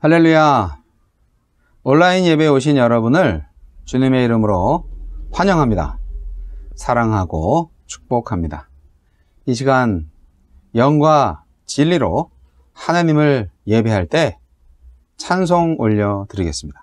할렐루야. 온라인 예배에 오신 여러분을 주님의 이름으로 환영합니다. 사랑하고 축복합니다. 이 시간 영과 진리로 하나님을 예배할 때 찬송 올려드리겠습니다.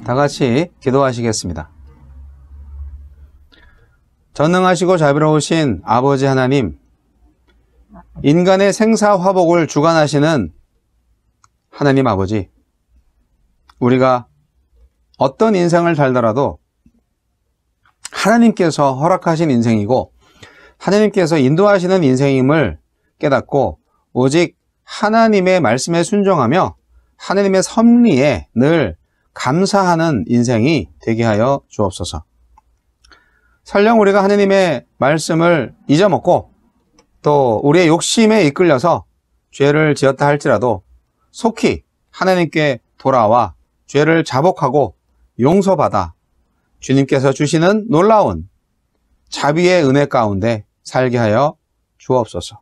다 같이 기도하시겠습니다. 전능하시고 자비로우신 아버지 하나님, 인간의 생사화복을 주관하시는 하나님 아버지, 우리가 어떤 인생을 살더라도 하나님께서 허락하신 인생이고 하나님께서 인도하시는 인생임을 깨닫고 오직 하나님의 말씀에 순종하며 하나님의 섭리에 늘 감사하는 인생이 되게 하여 주옵소서. 설령 우리가 하나님의 말씀을 잊어먹고 또 우리의 욕심에 이끌려서 죄를 지었다 할지라도 속히 하나님께 돌아와 죄를 자복하고 용서받아 주님께서 주시는 놀라운 자비의 은혜 가운데 살게 하여 주옵소서.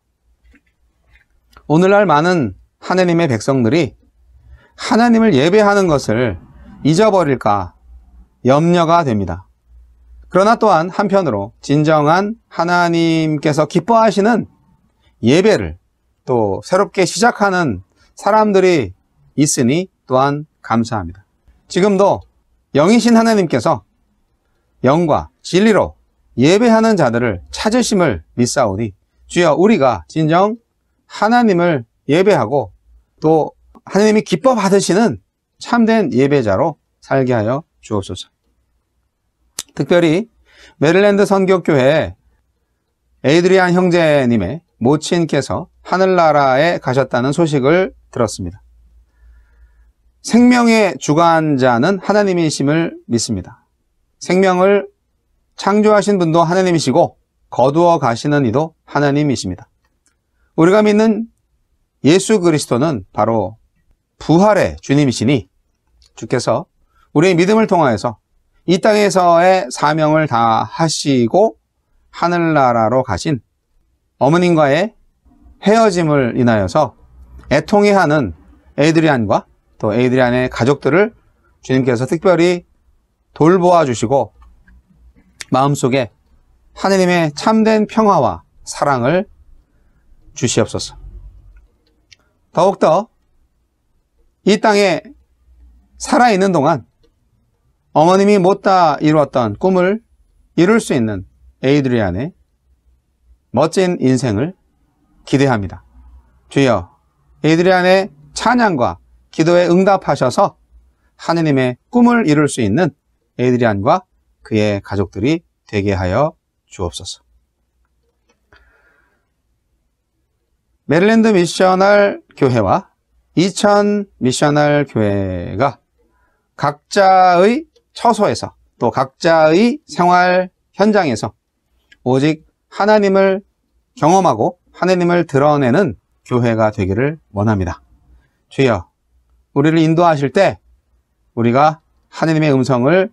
오늘날 많은 하나님의 백성들이 하나님을 예배하는 것을 잊어버릴까 염려가 됩니다. 그러나 또한 한편으로 진정한 하나님께서 기뻐하시는 예배를 또 새롭게 시작하는 사람들이 있으니 또한 감사합니다. 지금도 영이신 하나님께서 영과 진리로 예배하는 자들을 찾으심을 믿사오니 주여 우리가 진정 하나님을 예배하고 또 하나님이 기뻐 받으시는 참된 예배자로 살게 하여 주옵소서. 특별히 메릴랜드 선교교회 에이드리안 형제님의 모친께서 하늘나라에 가셨다는 소식을 들었습니다. 생명의 주관자는 하나님이심을 믿습니다. 생명을 창조하신 분도 하나님이시고 거두어 가시는 이도 하나님이십니다. 우리가 믿는 예수 그리스도는 바로 부활의 주님이시니 주께서 우리의 믿음을 통하여서 이 땅에서의 사명을 다 하시고 하늘나라로 가신 어머님과의 헤어짐을 인하여서 애통해하는 에이드리안과 또 에이드리안의 가족들을 주님께서 특별히 돌보아 주시고 마음속에 하느님의 참된 평화와 사랑을 주시옵소서. 더욱더 이 땅에 살아있는 동안 어머님이 못다 이루었던 꿈을 이룰 수 있는 에이드리안의 멋진 인생을 기대합니다. 주여, 에이드리안의 찬양과 기도에 응답하셔서 하느님의 꿈을 이룰 수 있는 에이드리안과 그의 가족들이 되게 하여 주옵소서. 메릴랜드 미셔널 교회와 이천 미셔널 교회가 각자의 처소에서 또 각자의 생활 현장에서 오직 하나님을 경험하고 하나님을 드러내는 교회가 되기를 원합니다. 주여, 우리를 인도하실 때 우리가 하나님의 음성을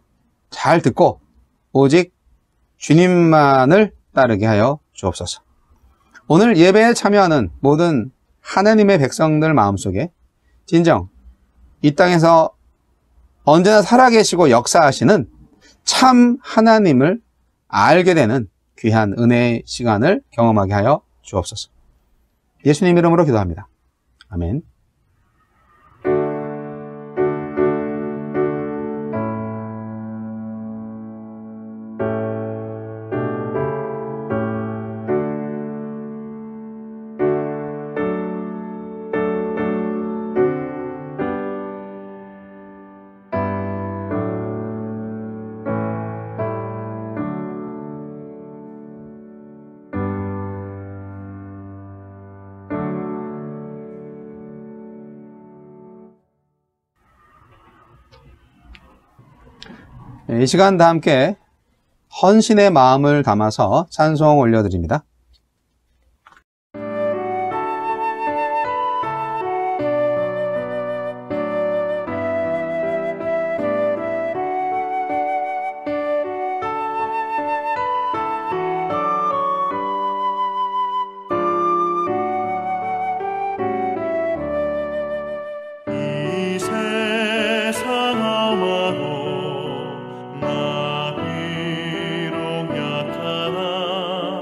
잘 듣고 오직 주님만을 따르게 하여 주옵소서. 오늘 예배에 참여하는 모든 하나님의 백성들 마음속에 진정 이 땅에서 언제나 살아계시고 역사하시는 참 하나님을 알게 되는 귀한 은혜의 시간을 경험하게 하여 주옵소서. 예수님 이름으로 기도합니다. 아멘. 이 시간 다 함께 헌신의 마음을 담아서 찬송 올려드립니다. 나 비록 약하나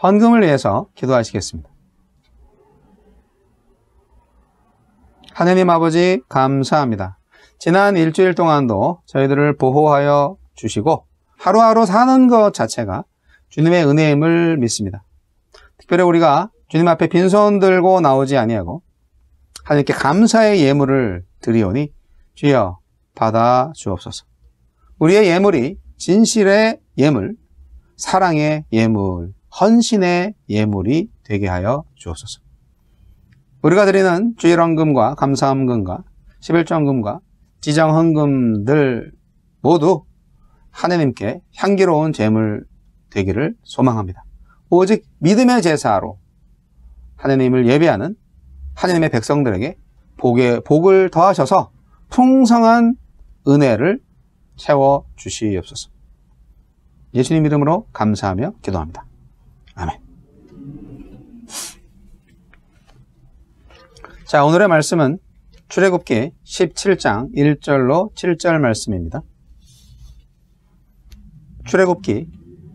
헌금을 위해서 기도하시겠습니다. 하느님 아버지 감사합니다. 지난 일주일 동안도 저희들을 보호하여 주시고 하루하루 사는 것 자체가 주님의 은혜임을 믿습니다. 특별히 우리가 주님 앞에 빈손 들고 나오지 아니하고 하나님께 감사의 예물을 드리오니 주여 받아 주옵소서. 우리의 예물이 진실의 예물, 사랑의 예물, 헌신의 예물이 되게 하여 주옵소서. 우리가 드리는 주일헌금과 감사헌금과 11조헌금과 지정헌금들 모두 하나님께 향기로운 제물 되기를 소망합니다. 오직 믿음의 제사로 하나님을 예배하는 하나님의 백성들에게 복을 더하셔서 풍성한 은혜를 채워 주시옵소서. 예수님 이름으로 감사하며 기도합니다. 아멘. 자, 오늘의 말씀은 출애굽기 17장 1절로 7절 말씀입니다. 출애굽기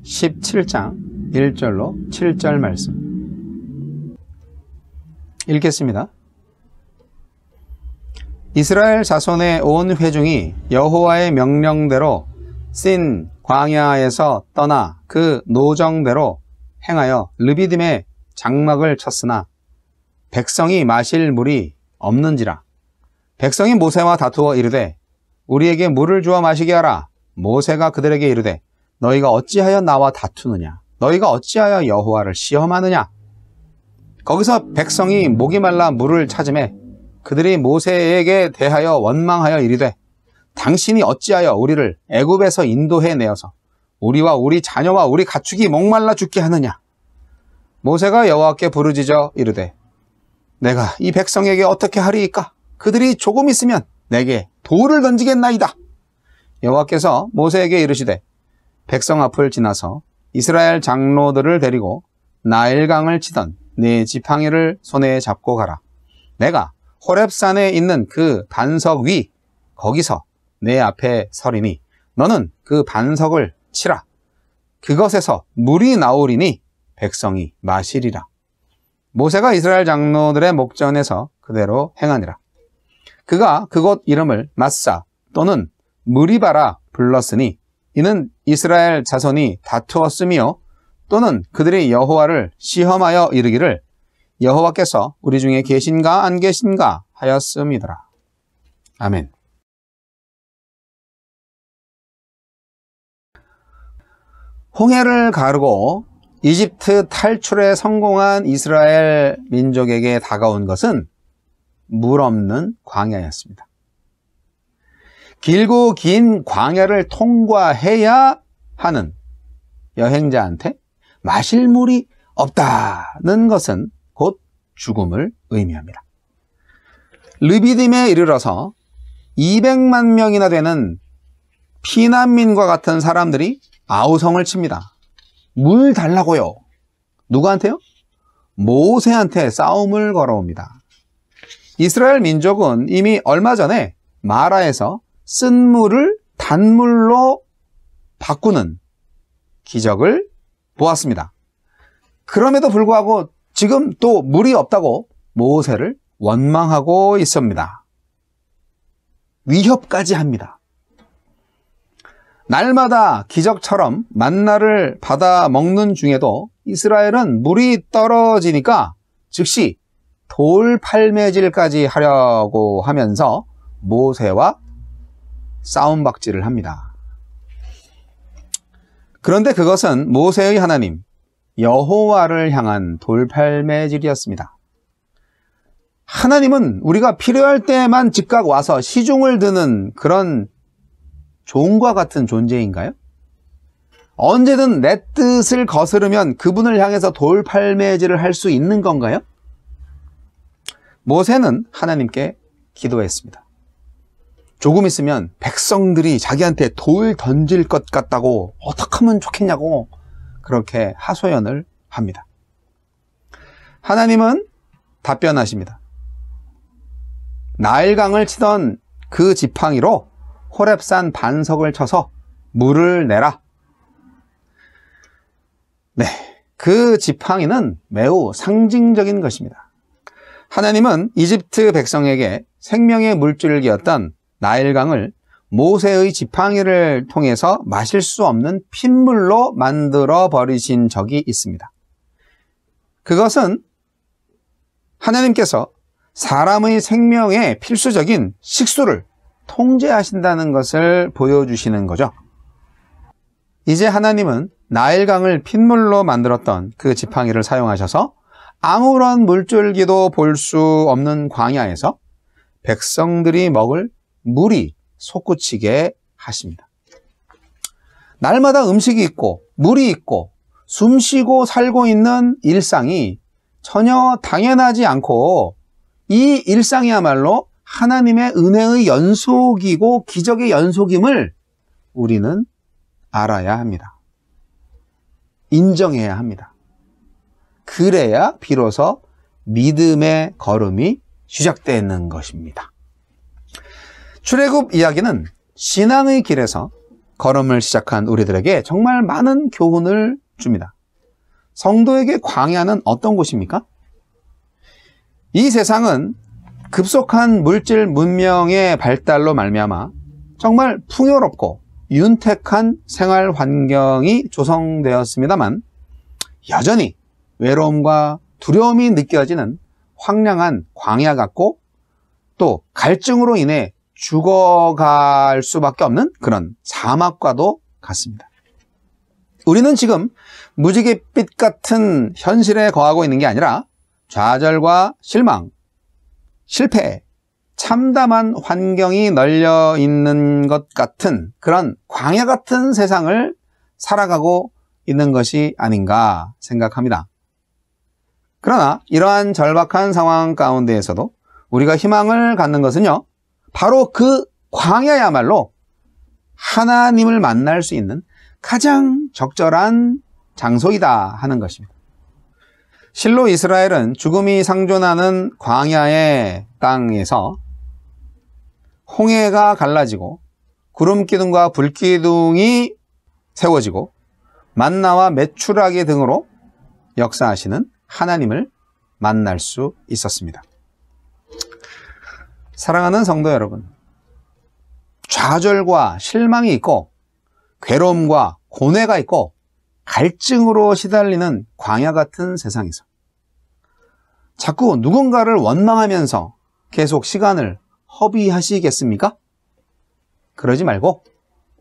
17장 1절로 7절 말씀 읽겠습니다. 이스라엘 자손의 온 회중이 여호와의 명령대로 신 광야에서 떠나 그 노정대로 행하여 르비딤에 장막을 쳤으나 백성이 마실 물이 없는지라. 백성이 모세와 다투어 이르되 우리에게 물을 주어 마시게 하라. 모세가 그들에게 이르되 너희가 어찌하여 나와 다투느냐? 너희가 어찌하여 여호와를 시험하느냐? 거기서 백성이 목이 말라 물을 찾으매 그들이 모세에게 대하여 원망하여 이르되 당신이 어찌하여 우리를 애굽에서 인도해 내어서 우리와 우리 자녀와 우리 가축이 목말라 죽게 하느냐? 모세가 여호와께 부르짖어 이르되 내가 이 백성에게 어떻게 하리이까? 그들이 조금 있으면 내게 돌을 던지겠나이다. 여호와께서 모세에게 이르시되 백성 앞을 지나서 이스라엘 장로들을 데리고 나일강을 치던 네 지팡이를 손에 잡고 가라. 내가 호렙산에 있는 그 반석 위 거기서 내 앞에 서리니 너는 그 반석을 치라. 그것에서 물이 나오리니 백성이 마시리라. 모세가 이스라엘 장로들의 목전에서 그대로 행하니라. 그가 그곳 이름을 마사 또는 무리바라 불렀으니 이는 이스라엘 자손이 다투었으며 또는 그들이 여호와를 시험하여 이르기를 여호와께서 우리 중에 계신가 안 계신가 하였음이더라. 아멘. 홍해를 가르고 이집트 탈출에 성공한 이스라엘 민족에게 다가온 것은 물 없는 광야였습니다. 길고 긴 광야를 통과해야 하는 여행자한테 마실 물이 없다는 것은 곧 죽음을 의미합니다. 르비딤에 이르러서 200만 명이나 되는 피난민과 같은 사람들이 아우성을 칩니다. 물 달라고요. 누구한테요? 모세한테 싸움을 걸어옵니다. 이스라엘 민족은 이미 얼마 전에 마라에서 쓴 물을 단물로 바꾸는 기적을 보았습니다. 그럼에도 불구하고 지금 또 물이 없다고 모세를 원망하고 있습니다. 위협까지 합니다. 날마다 기적처럼 만나를 받아 먹는 중에도 이스라엘은 물이 떨어지니까 즉시 돌팔매질까지 하려고 하면서 모세와 싸움박질을 합니다. 그런데 그것은 모세의 하나님 여호와를 향한 돌팔매질이었습니다. 하나님은 우리가 필요할 때만 즉각 와서 시중을 드는 그런 종과 같은 존재인가요? 언제든 내 뜻을 거스르면 그분을 향해서 돌팔매질을 할 수 있는 건가요? 모세는 하나님께 기도했습니다. 조금 있으면 백성들이 자기한테 돌 던질 것 같다고 어떻게 하면 좋겠냐고 그렇게 하소연을 합니다. 하나님은 답변하십니다. 나일강을 치던 그 지팡이로 호렙산 반석을 쳐서 물을 내라. 네, 그 지팡이는 매우 상징적인 것입니다. 하나님은 이집트 백성에게 생명의 물줄기였던 나일강을 모세의 지팡이를 통해서 마실 수 없는 핏물로 만들어 버리신 적이 있습니다. 그것은 하나님께서 사람의 생명에 필수적인 식수를 통제하신다는 것을 보여주시는 거죠. 이제 하나님은 나일강을 핏물로 만들었던 그 지팡이를 사용하셔서 아무런 물줄기도 볼 수 없는 광야에서 백성들이 먹을 물이 솟구치게 하십니다. 날마다 음식이 있고 물이 있고 숨쉬고 살고 있는 일상이 전혀 당연하지 않고 이 일상이야말로 하나님의 은혜의 연속이고 기적의 연속임을 우리는 알아야 합니다. 인정해야 합니다. 그래야 비로소 믿음의 걸음이 시작되는 것입니다. 출애굽 이야기는 신앙의 길에서 걸음을 시작한 우리들에게 정말 많은 교훈을 줍니다. 성도에게 광야는 어떤 곳입니까? 이 세상은 급속한 물질 문명의 발달로 말미암아 정말 풍요롭고 윤택한 생활 환경이 조성되었습니다만 여전히 외로움과 두려움이 느껴지는 황량한 광야 같고 또 갈증으로 인해 죽어갈 수밖에 없는 그런 사막과도 같습니다. 우리는 지금 무지갯빛 같은 현실에 거하고 있는 게 아니라 좌절과 실망, 실패, 참담한 환경이 널려 있는 것 같은 그런 광야 같은 세상을 살아가고 있는 것이 아닌가 생각합니다. 그러나 이러한 절박한 상황 가운데에서도 우리가 희망을 갖는 것은요, 바로 그 광야야말로 하나님을 만날 수 있는 가장 적절한 장소이다 하는 것입니다. 실로 이스라엘은 죽음이 상존하는 광야의 땅에서 홍해가 갈라지고 구름기둥과 불기둥이 세워지고 만나와 메추라기 등으로 역사하시는 하나님을 만날 수 있었습니다. 사랑하는 성도 여러분, 좌절과 실망이 있고 괴로움과 고뇌가 있고 갈증으로 시달리는 광야 같은 세상에서 자꾸 누군가를 원망하면서 계속 시간을 허비하시겠습니까? 그러지 말고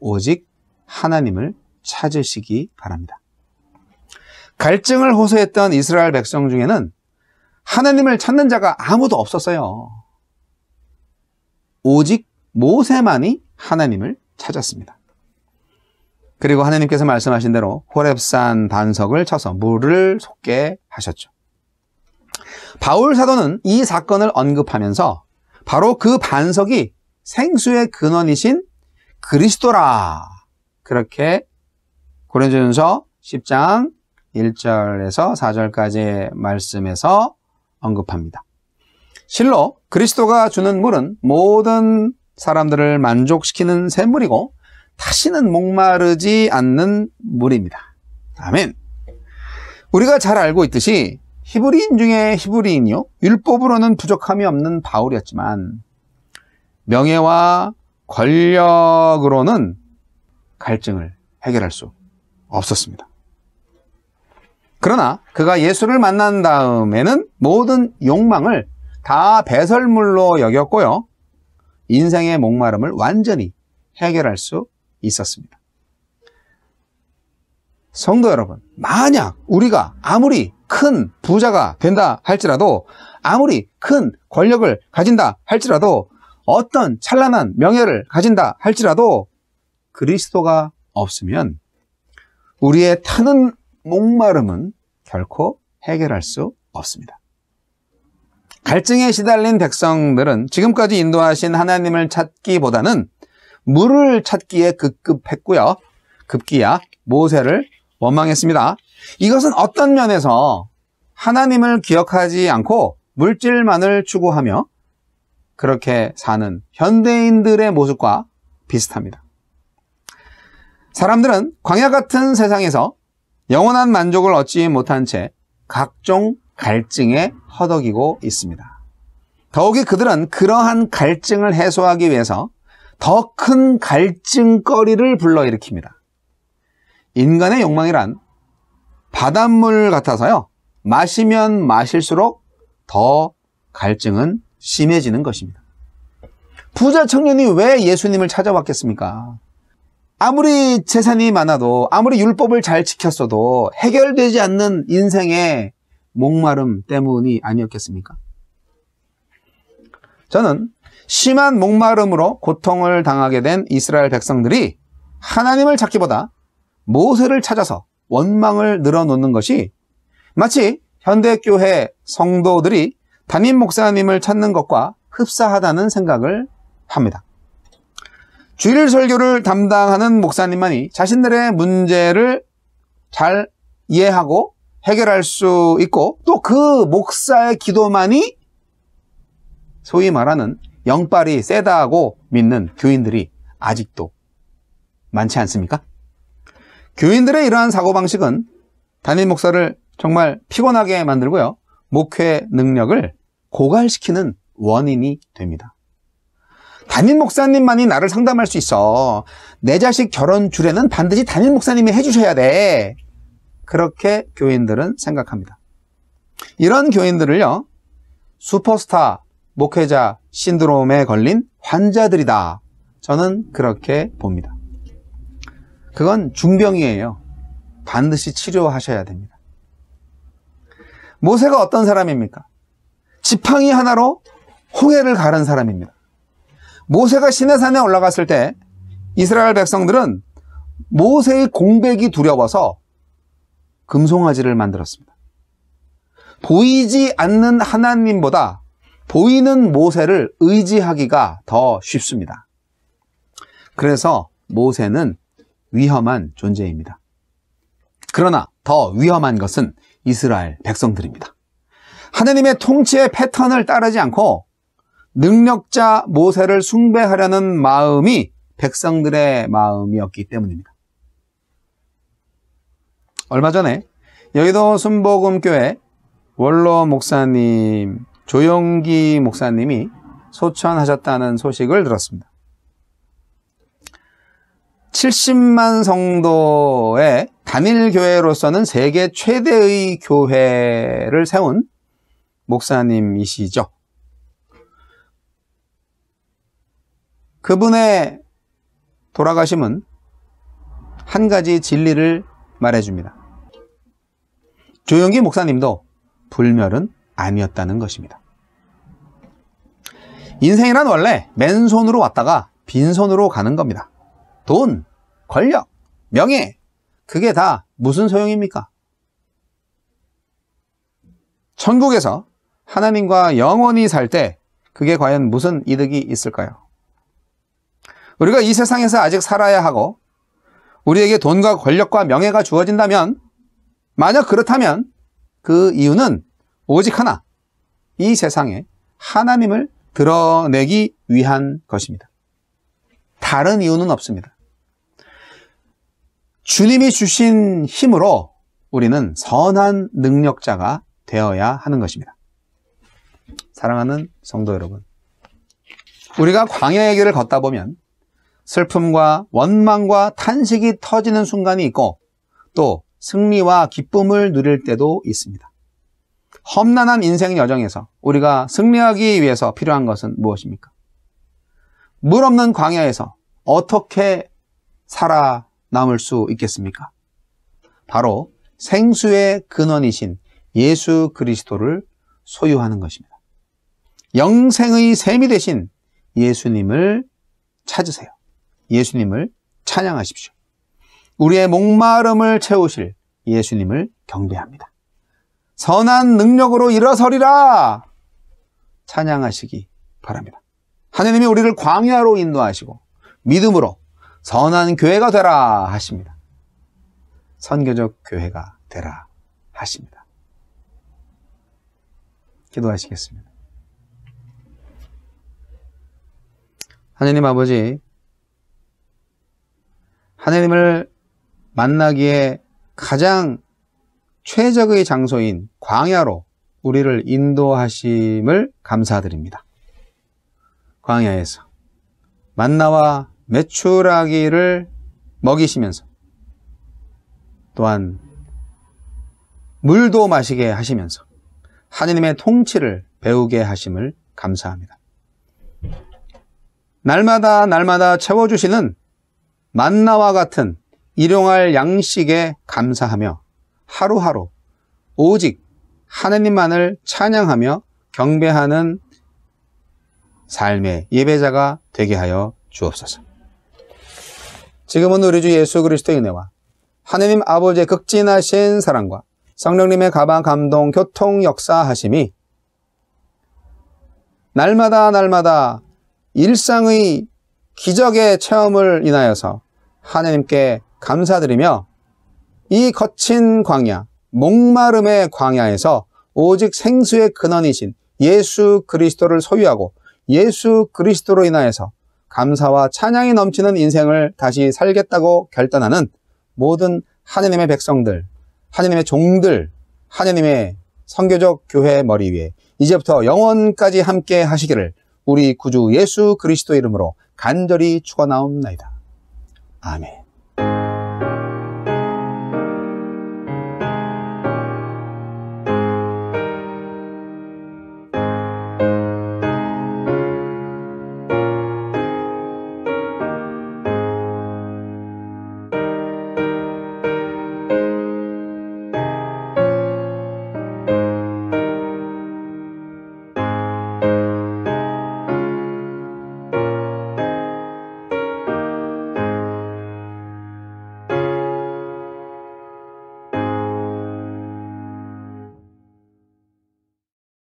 오직 하나님을 찾으시기 바랍니다. 갈증을 호소했던 이스라엘 백성 중에는 하나님을 찾는 자가 아무도 없었어요. 오직 모세만이 하나님을 찾았습니다. 그리고 하나님께서 말씀하신 대로 호렙산 반석을 쳐서 물을 솟게 하셨죠. 바울 사도는 이 사건을 언급하면서 바로 그 반석이 생수의 근원이신 그리스도라, 그렇게 고린도전서 10장 1절에서 4절까지의 말씀에서 언급합니다. 실로 그리스도가 주는 물은 모든 사람들을 만족시키는 샘물이고 다시는 목마르지 않는 물입니다. 아멘. 우리가 잘 알고 있듯이 히브리인 중에 히브리인이요, 율법으로는 부족함이 없는 바울이었지만 명예와 권력으로는 갈증을 해결할 수 없었습니다. 그러나 그가 예수를 만난 다음에는 모든 욕망을 다 배설물로 여겼고요, 인생의 목마름을 완전히 해결할 수 있었습니다. 성도 여러분, 만약 우리가 아무리 큰 부자가 된다 할지라도, 아무리 큰 권력을 가진다 할지라도, 어떤 찬란한 명예를 가진다 할지라도 그리스도가 없으면 우리의 타는 목마름은 결코 해결할 수 없습니다. 갈증에 시달린 백성들은 지금까지 인도하신 하나님을 찾기보다는 물을 찾기에 급급했고요, 급기야 모세를 원망했습니다. 이것은 어떤 면에서 하나님을 기억하지 않고 물질만을 추구하며 그렇게 사는 현대인들의 모습과 비슷합니다. 사람들은 광야 같은 세상에서 영원한 만족을 얻지 못한 채 각종 갈증에 허덕이고 있습니다. 더욱이 그들은 그러한 갈증을 해소하기 위해서 더 큰 갈증거리를 불러일으킵니다. 인간의 욕망이란 바닷물 같아서요, 마시면 마실수록 더 갈증은 심해지는 것입니다. 부자 청년이 왜 예수님을 찾아왔겠습니까? 아무리 재산이 많아도, 아무리 율법을 잘 지켰어도 해결되지 않는 인생의 목마름 때문이 아니었겠습니까? 저는 심한 목마름으로 고통을 당하게 된 이스라엘 백성들이 하나님을 찾기보다 모세를 찾아서 원망을 늘어놓는 것이 마치 현대교회 성도들이 담임 목사님을 찾는 것과 흡사하다는 생각을 합니다. 주일 설교를 담당하는 목사님만이 자신들의 문제를 잘 이해하고 해결할 수 있고, 또 그 목사의 기도만이 소위 말하는 영빨이 세다고 믿는 교인들이 아직도 많지 않습니까? 교인들의 이러한 사고방식은 담임 목사를 정말 피곤하게 만들고요, 목회 능력을 고갈시키는 원인이 됩니다. 담임 목사님만이 나를 상담할 수 있어. 내 자식 결혼 주례는 반드시 담임 목사님이 해주셔야 돼. 그렇게 교인들은 생각합니다. 이런 교인들을요, 슈퍼스타 목회자 신드롬에 걸린 환자들이다. 저는 그렇게 봅니다. 그건 중병이에요. 반드시 치료하셔야 됩니다. 모세가 어떤 사람입니까? 지팡이 하나로 홍해를 가른 사람입니다. 모세가 시내산에 올라갔을 때 이스라엘 백성들은 모세의 공백이 두려워서 금송아지를 만들었습니다. 보이지 않는 하나님보다 보이는 모세를 의지하기가 더 쉽습니다. 그래서 모세는 위험한 존재입니다. 그러나 더 위험한 것은 이스라엘 백성들입니다. 하나님의 통치의 패턴을 따르지 않고 능력자 모세를 숭배하려는 마음이 백성들의 마음이었기 때문입니다. 얼마 전에 여의도 순복음교회 원로 목사님 조용기 목사님이 소천하셨다는 소식을 들었습니다. 70만 성도의 단일교회로서는 세계 최대의 교회를 세운 목사님이시죠. 그분의 돌아가심은 한 가지 진리를 말해줍니다. 조용기 목사님도 불멸은 아니었다는 것입니다. 인생이란 원래 맨손으로 왔다가 빈손으로 가는 겁니다. 돈, 권력, 명예, 그게 다 무슨 소용입니까? 천국에서 하나님과 영원히 살 때 그게 과연 무슨 이득이 있을까요? 우리가 이 세상에서 아직 살아야 하고 우리에게 돈과 권력과 명예가 주어진다면, 만약 그렇다면 그 이유는 오직 하나, 이 세상에 하나님을 드러내기 위한 것입니다. 다른 이유는 없습니다. 주님이 주신 힘으로 우리는 선한 능력자가 되어야 하는 것입니다. 사랑하는 성도 여러분, 우리가 광야의 길을 걷다 보면 슬픔과 원망과 탄식이 터지는 순간이 있고, 또 승리와 기쁨을 누릴 때도 있습니다. 험난한 인생 여정에서 우리가 승리하기 위해서 필요한 것은 무엇입니까? 물 없는 광야에서 어떻게 살아남을 수 있겠습니까? 바로 생수의 근원이신 예수 그리스도를 소유하는 것입니다. 영생의 샘이 되신 예수님을 찾으세요. 예수님을 찬양하십시오. 우리의 목마름을 채우실 예수님을 경배합니다. 선한 능력으로 일어서리라 찬양하시기 바랍니다. 하나님이 우리를 광야로 인도하시고 믿음으로 선한 교회가 되라 하십니다. 선교적 교회가 되라 하십니다. 기도하시겠습니다. 하나님 아버지, 하나님을 만나기에 가장 최적의 장소인 광야로 우리를 인도하심을 감사드립니다. 광야에서 만나와 메추라기를 먹이시면서 또한 물도 마시게 하시면서 하느님의 통치를 배우게 하심을 감사합니다. 날마다 채워주시는 만나와 같은 일용할 양식에 감사하며 하루하루 오직 하느님만을 찬양하며 경배하는 삶의 예배자가 되게 하여 주옵소서. 지금은 우리 주 예수 그리스도의 은혜와 하느님 아버지의 극진하신 사랑과 성령님의 가방 감동 교통 역사하심이 날마다 일상의 기적의 체험을 인하여서 하느님께 감사드리며 이 거친 광야, 목마름의 광야에서 오직 생수의 근원이신 예수 그리스도를 소유하고 예수 그리스도로 인하여서 감사와 찬양이 넘치는 인생을 다시 살겠다고 결단하는 모든 하느님의 백성들, 하느님의 종들, 하느님의 선교적 교회 머리 위에 이제부터 영원까지 함께 하시기를 우리 구주 예수 그리스도 이름으로 간절히 축원하옵나이다. 아멘.